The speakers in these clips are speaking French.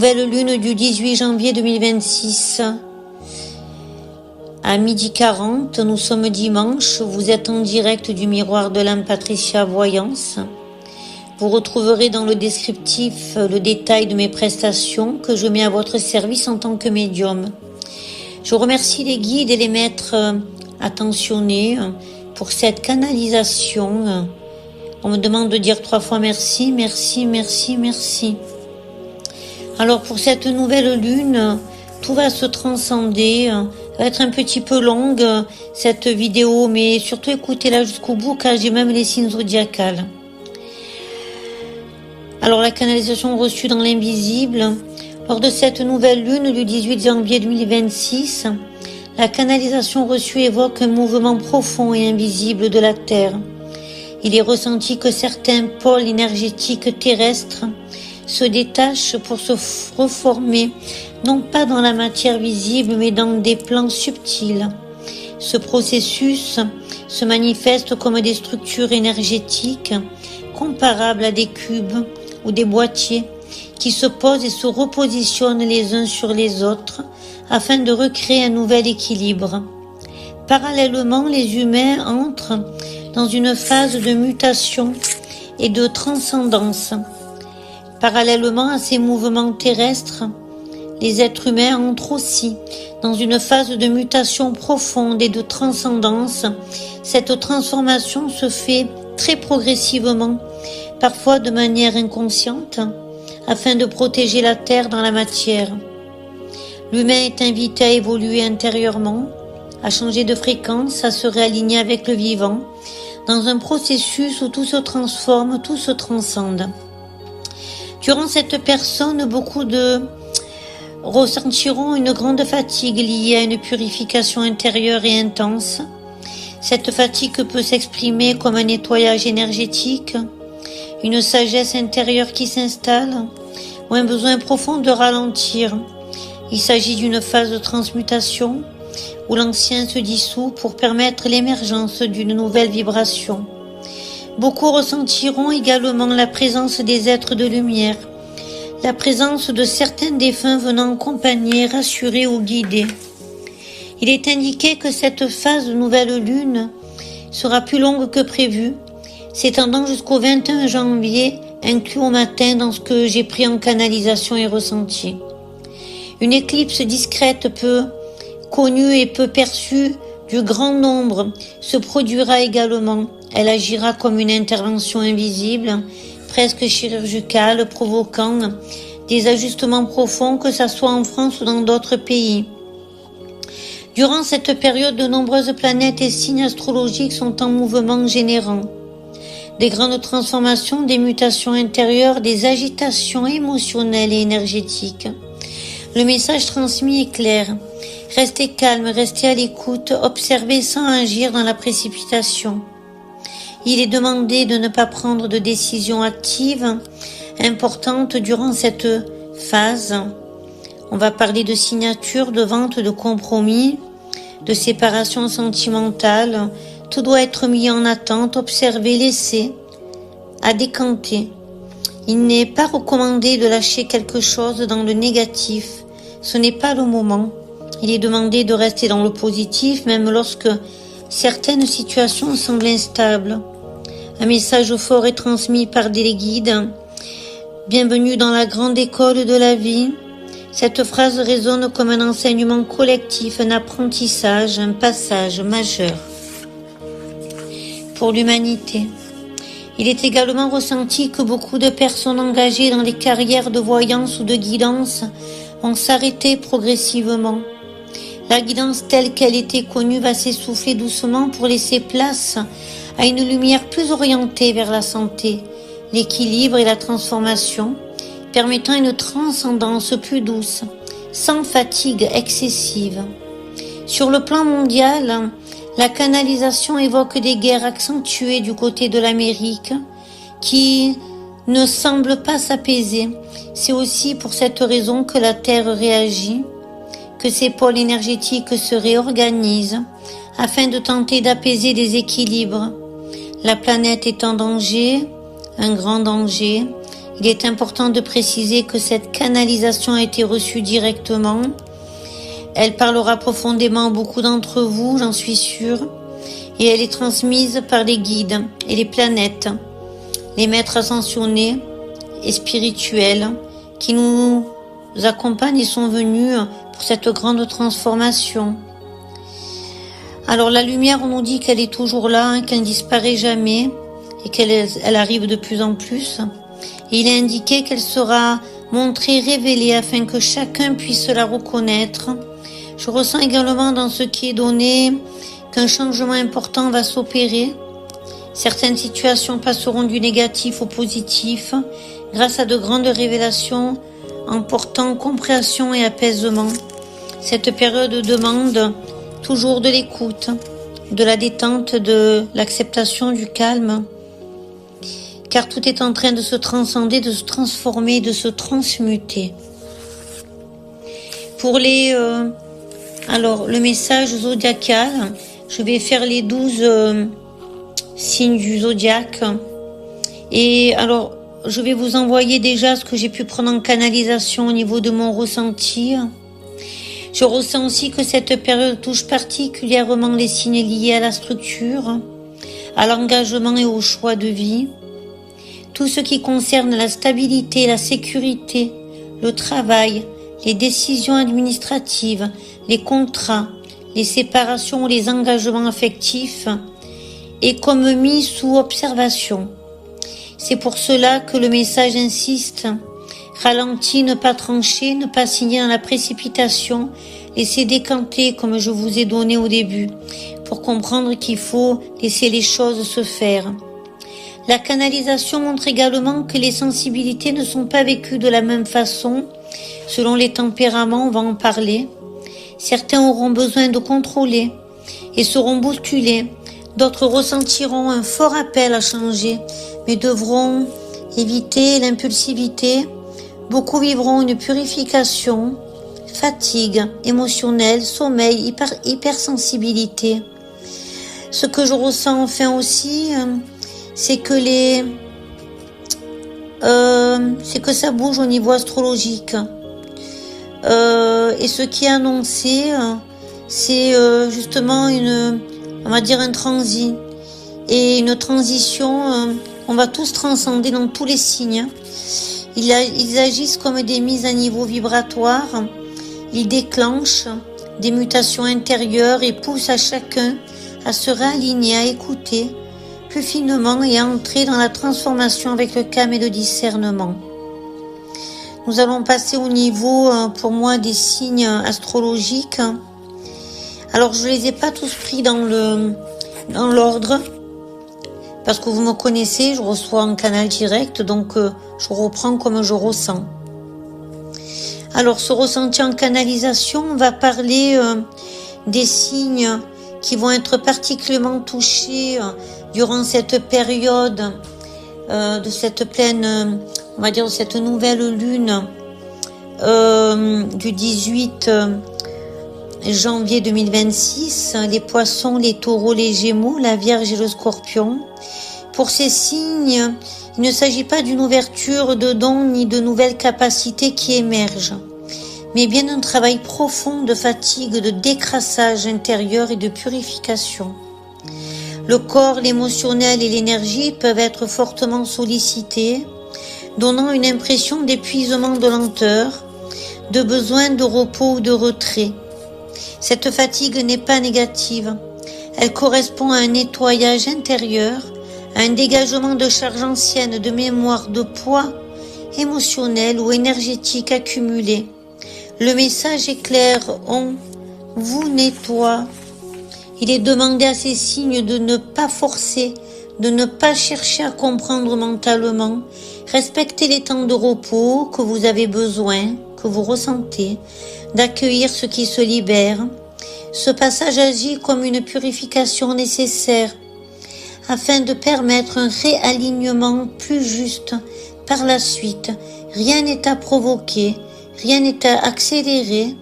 Nouvelle lune du 18 janvier 2026 à 12h40, nous sommes dimanche, vous êtes en direct du miroir de l'âme Patricia Voyance. Vous retrouverez dans le descriptif le détail de mes prestations que je mets à votre service en tant que médium. Je remercie les guides et les maîtres attentionnés pour cette canalisation. On me demande de dire 3 fois merci, merci, merci, merci. Alors pour cette nouvelle lune, tout va se transcender. Ça va être un petit peu longue cette vidéo, mais surtout écoutez-la jusqu'au bout car j'ai même les signes zodiacales. Alors la canalisation reçue dans l'invisible. Lors de cette nouvelle lune du 18 janvier 2026, la canalisation reçue évoque un mouvement profond et invisible de la Terre. Il est ressenti que certains pôles énergétiques terrestres se détachent pour se reformer, non pas dans la matière visible, mais dans des plans subtils. Ce processus se manifeste comme des structures énergétiques comparables à des cubes ou des boîtiers qui se posent et se repositionnent les uns sur les autres afin de recréer un nouvel équilibre. Parallèlement, les humains entrent dans une phase de mutation et de transcendance. Parallèlement à ces mouvements terrestres, les êtres humains entrent aussi dans une phase de mutation profonde et de transcendance. Cette transformation se fait très progressivement, parfois de manière inconsciente, afin de protéger la Terre dans la matière. L'humain est invité à évoluer intérieurement, à changer de fréquence, à se réaligner avec le vivant, dans un processus où tout se transforme, tout se transcende. Durant cette personne, beaucoup ressentiront une grande fatigue liée à une purification intérieure et intense. Cette fatigue peut s'exprimer comme un nettoyage énergétique, une sagesse intérieure qui s'installe, ou un besoin profond de ralentir. Il s'agit d'une phase de transmutation où l'ancien se dissout pour permettre l'émergence d'une nouvelle vibration. Beaucoup ressentiront également la présence des êtres de lumière, la présence de certains défunts venant accompagner, rassurer ou guider. Il est indiqué que cette phase de nouvelle lune sera plus longue que prévu, s'étendant jusqu'au 21 janvier, inclus au matin dans ce que j'ai pris en canalisation et ressenti. Une éclipse discrète connue et peu perçue du grand nombre se produira également. Elle agira comme une intervention invisible, presque chirurgicale, provoquant des ajustements profonds, que ce soit en France ou dans d'autres pays. Durant cette période, de nombreuses planètes et signes astrologiques sont en mouvement générant des grandes transformations, des mutations intérieures, des agitations émotionnelles et énergétiques. Le message transmis est clair. Restez calme, restez à l'écoute, observez sans agir dans la précipitation. Il est demandé de ne pas prendre de décisions actives importantes durant cette phase. On va parler de signature, de vente, de compromis, de séparation sentimentale. Tout doit être mis en attente, observé, laissé, à décanter. Il n'est pas recommandé de lâcher quelque chose dans le négatif. Ce n'est pas le moment. Il est demandé de rester dans le positif, même lorsque certaines situations semblent instables. Un message fort est transmis par des guides. Bienvenue dans la grande école de la vie. Cette phrase résonne comme un enseignement collectif, un apprentissage, un passage majeur pour l'humanité. Il est également ressenti que beaucoup de personnes engagées dans les carrières de voyance ou de guidance vont s'arrêter progressivement. La guidance telle qu'elle était connue va s'essouffler doucement pour laisser place à une lumière plus orientée vers la santé, l'équilibre et la transformation, permettant une transcendance plus douce, sans fatigue excessive. Sur le plan mondial, la canalisation évoque des guerres accentuées du côté de l'Amérique qui ne semblent pas s'apaiser. C'est aussi pour cette raison que la Terre réagit, que ses pôles énergétiques se réorganisent afin de tenter d'apaiser des équilibres. La planète est en danger, un grand danger. Il est important de préciser que cette canalisation a été reçue directement. Elle parlera profondément à beaucoup d'entre vous, j'en suis sûre, et elle est transmise par les guides et les planètes, les maîtres ascensionnés et spirituels qui nous accompagnent et sont venus pour cette grande transformation. Alors la lumière, on nous dit qu'elle est toujours là, qu'elle ne disparaît jamais et qu'elle arrive de plus en plus. Et il est indiqué qu'elle sera montrée, révélée afin que chacun puisse la reconnaître. Je ressens également dans ce qui est donné qu'un changement important va s'opérer. Certaines situations passeront du négatif au positif grâce à de grandes révélations emportant compréhension et apaisement. Cette période demande toujours de l'écoute, de la détente, de l'acceptation, du calme, car tout est en train de se transcender, de se transformer, de se transmuter. Pour le message zodiacal, je vais faire les 12 signes du zodiaque. Et alors, je vais vous envoyer déjà ce que j'ai pu prendre en canalisation au niveau de mon ressenti. Je ressens aussi que cette période touche particulièrement les signes liés à la structure, à l'engagement et au choix de vie. Tout ce qui concerne la stabilité, la sécurité, le travail, les décisions administratives, les contrats, les séparations ou les engagements affectifs est comme mis sous observation. C'est pour cela que le message insiste: ralentis, ne pas trancher, ne pas signer dans la précipitation, laissez décanter comme je vous ai donné au début, pour comprendre qu'il faut laisser les choses se faire. La canalisation montre également que les sensibilités ne sont pas vécues de la même façon, selon les tempéraments, on va en parler. Certains auront besoin de contrôler et seront bousculés, d'autres ressentiront un fort appel à changer, mais devront éviter l'impulsivité. Beaucoup vivront une purification, fatigue émotionnelle, sommeil, hypersensibilité. Ce que je ressens enfin aussi, c'est que ça bouge au niveau astrologique. Et ce qui est annoncé, c'est justement un transit et une transition. On va tous transcender dans tous les signes. Ils agissent comme des mises à niveau vibratoire. Ils déclenchent des mutations intérieures et poussent à chacun à se réaligner, à écouter plus finement et à entrer dans la transformation avec le calme et le discernement. Nous allons passer au niveau, pour moi, des signes astrologiques. Alors, je les ai pas tous pris dans l'ordre, parce que vous me connaissez, je reçois en canal direct, donc je reprends comme je ressens. Alors, ce ressenti en canalisation, on va parler des signes qui vont être particulièrement touchés durant cette période de cette pleine, on va dire cette nouvelle lune du 18 janvier 2026, les poissons, les taureaux, les gémeaux, la vierge et le scorpion. Pour ces signes, il ne s'agit pas d'une ouverture de dons ni de nouvelles capacités qui émergent, mais bien d'un travail profond de fatigue, de décrassage intérieur et de purification. Le corps, l'émotionnel et l'énergie peuvent être fortement sollicités, donnant une impression d'épuisement, de lenteur, de besoin de repos ou de retrait. Cette fatigue n'est pas négative. Elle correspond à un nettoyage intérieur, à un dégagement de charges anciennes, de mémoire, de poids émotionnel ou énergétique accumulé. Le message est clair, on vous nettoie. Il est demandé à ces signes de ne pas forcer, de ne pas chercher à comprendre mentalement. Respectez les temps de repos que vous avez besoin, que vous ressentez, d'accueillir ce qui se libère. Ce passage agit comme une purification nécessaire afin de permettre un réalignement plus juste par la suite. Rien n'est à provoquer, rien n'est à accélérer.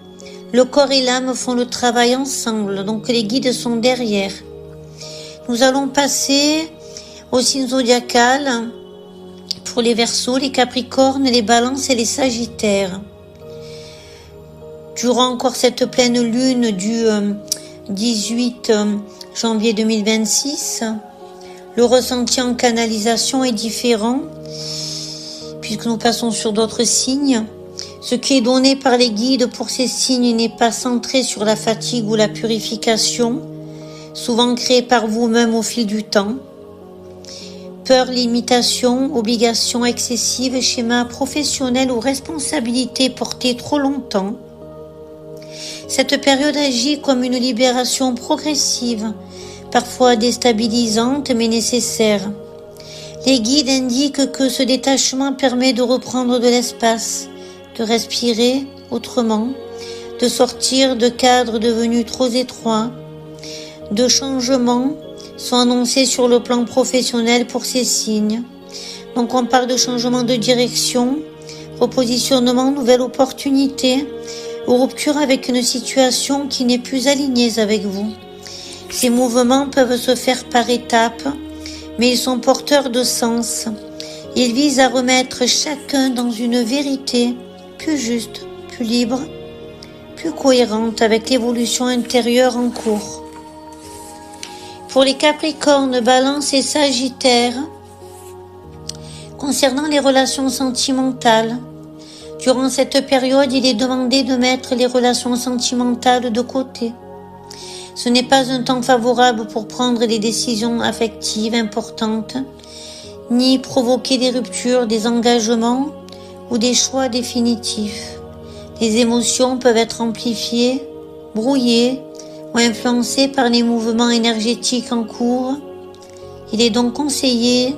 Le corps et l'âme font le travail ensemble, donc les guides sont derrière. Nous allons passer au signe zodiacal Pour les Verseaux, les Capricornes, les Balances et les Sagittaires. Durant encore cette pleine lune du 18 janvier 2026, le ressenti en canalisation est différent puisque nous passons sur d'autres signes. Ce qui est donné par les guides pour ces signes n'est pas centré sur la fatigue ou la purification, souvent créée par vous-même au fil du temps. Peur, limitation, obligation excessive, schéma professionnel ou responsabilité portée trop longtemps. Cette période agit comme une libération progressive, parfois déstabilisante mais nécessaire. Les guides indiquent que ce détachement permet de reprendre de l'espace, de respirer autrement, de sortir de cadres devenus trop étroits. De changements sont annoncés sur le plan professionnel pour ces signes. Donc on parle de changement de direction, repositionnement, nouvelle opportunité, ou rupture avec une situation qui n'est plus alignée avec vous. Ces mouvements peuvent se faire par étapes, mais ils sont porteurs de sens. Ils visent à remettre chacun dans une vérité plus juste, plus libre, plus cohérente avec l'évolution intérieure en cours. Pour les Capricornes, Balances et Sagittaires, concernant les relations sentimentales, durant cette période, il est demandé de mettre les relations sentimentales de côté. Ce n'est pas un temps favorable pour prendre des décisions affectives importantes, ni provoquer des ruptures, des engagements ou des choix définitifs. Les émotions peuvent être amplifiées, brouillées ou influencées par les mouvements énergétiques en cours. Il est donc conseillé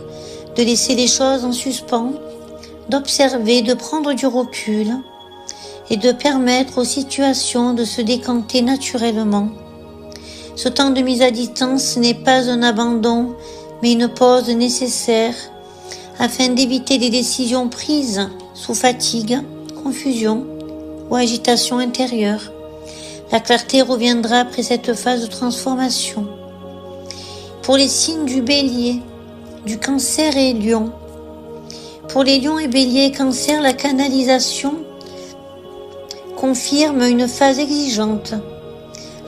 de laisser les choses en suspens, d'observer, de prendre du recul et de permettre aux situations de se décanter naturellement. Ce temps de mise à distance n'est pas un abandon, mais une pause nécessaire afin d'éviter des décisions prises sous fatigue, confusion ou agitation intérieure. La clarté reviendra après cette phase de transformation. Pour les signes du Bélier, du Cancer et Lion. Pour les Lions et Béliers, Cancer, la canalisation confirme une phase exigeante,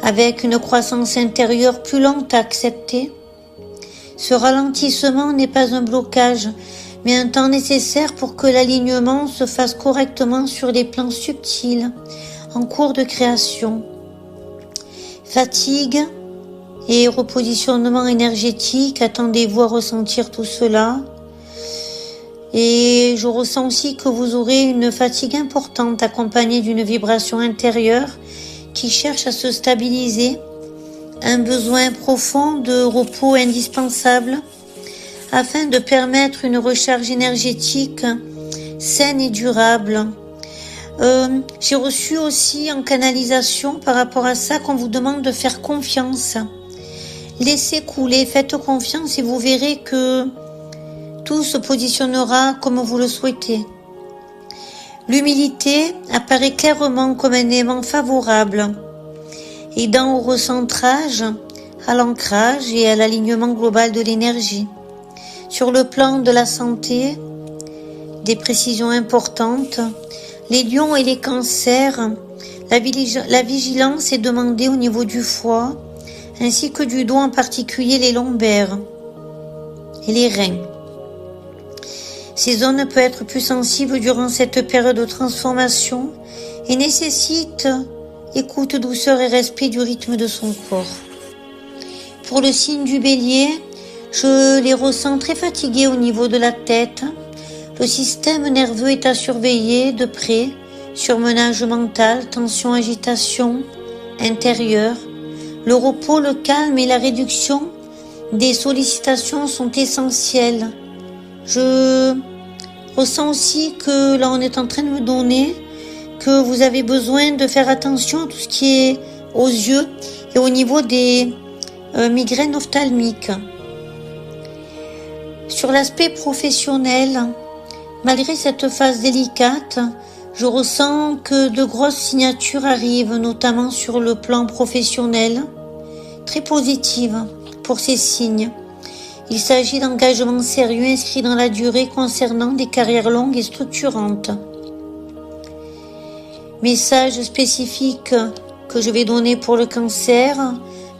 avec une croissance intérieure plus lente à accepter. Ce ralentissement n'est pas un blocage, mais un temps nécessaire pour que l'alignement se fasse correctement sur les plans subtils, en cours de création. Fatigue et repositionnement énergétique, attendez-vous à ressentir tout cela. Et je ressens aussi que vous aurez une fatigue importante accompagnée d'une vibration intérieure qui cherche à se stabiliser, un besoin profond de repos indispensable afin de permettre une recharge énergétique saine et durable. J'ai reçu aussi en canalisation par rapport à ça qu'on vous demande de faire confiance. Laissez couler, faites confiance et vous verrez que tout se positionnera comme vous le souhaitez. L'humilité apparaît clairement comme un élément favorable, aidant au recentrage, à l'ancrage et à l'alignement global de l'énergie. Sur le plan de la santé, des précisions importantes. Les lions et les cancers, la vigilance est demandée au niveau du foie, ainsi que du dos, en particulier les lombaires et les reins. Ces zones peuvent être plus sensibles durant cette période de transformation et nécessitent écoute, douceur et respect du rythme de son corps. Pour le signe du Bélier, je les ressens très fatigués au niveau de la tête. Le système nerveux est à surveiller de près, surmenage mental, tension, agitation intérieure. Le repos, le calme et la réduction des sollicitations sont essentiels. Je ressens aussi que là on est en train de me donner que vous avez besoin de faire attention à tout ce qui est aux yeux et au niveau des migraines ophtalmiques. Sur l'aspect professionnel, malgré cette phase délicate, je ressens que de grosses signatures arrivent, notamment sur le plan professionnel, très positives pour ces signes. Il s'agit d'engagements sérieux inscrits dans la durée concernant des carrières longues et structurantes. Message spécifique que je vais donner pour le cancer.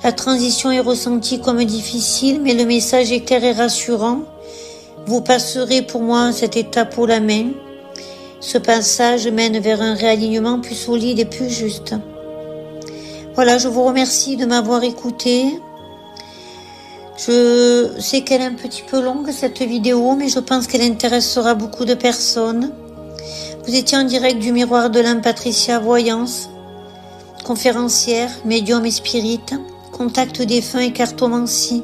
La transition est ressentie comme difficile, mais le message est clair et rassurant. Vous passerez pour moi cette étape haut la main. Ce passage mène vers un réalignement plus solide et plus juste. Voilà, je vous remercie de m'avoir écouté. Je sais qu'elle est un petit peu longue cette vidéo, mais je pense qu'elle intéressera beaucoup de personnes. Vous étiez en direct du miroir de l'âme Patricia Voyance, conférencière, médium et spirit, contact défunt et cartomancie.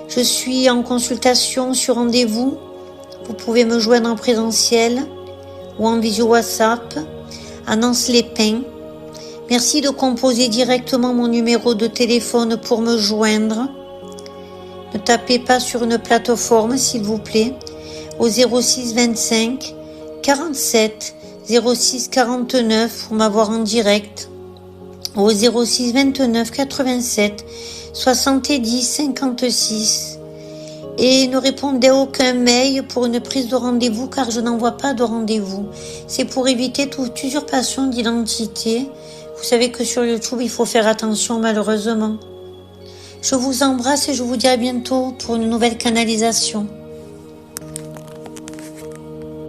Je suis en consultation sur rendez-vous. Vous pouvez me joindre en présentiel ou en visio WhatsApp à Nance-les-Pins. Merci de composer directement mon numéro de téléphone pour me joindre. Ne tapez pas sur une plateforme, s'il vous plaît, au 06 25 47 06 49 pour m'avoir en direct, au 06 29 87 70 56, et ne répondez à aucun mail pour une prise de rendez-vous car je n'envoie pas de rendez-vous. C'est pour éviter toute usurpation d'identité. Vous savez que sur YouTube, il faut faire attention malheureusement. Je vous embrasse et je vous dis à bientôt pour une nouvelle canalisation.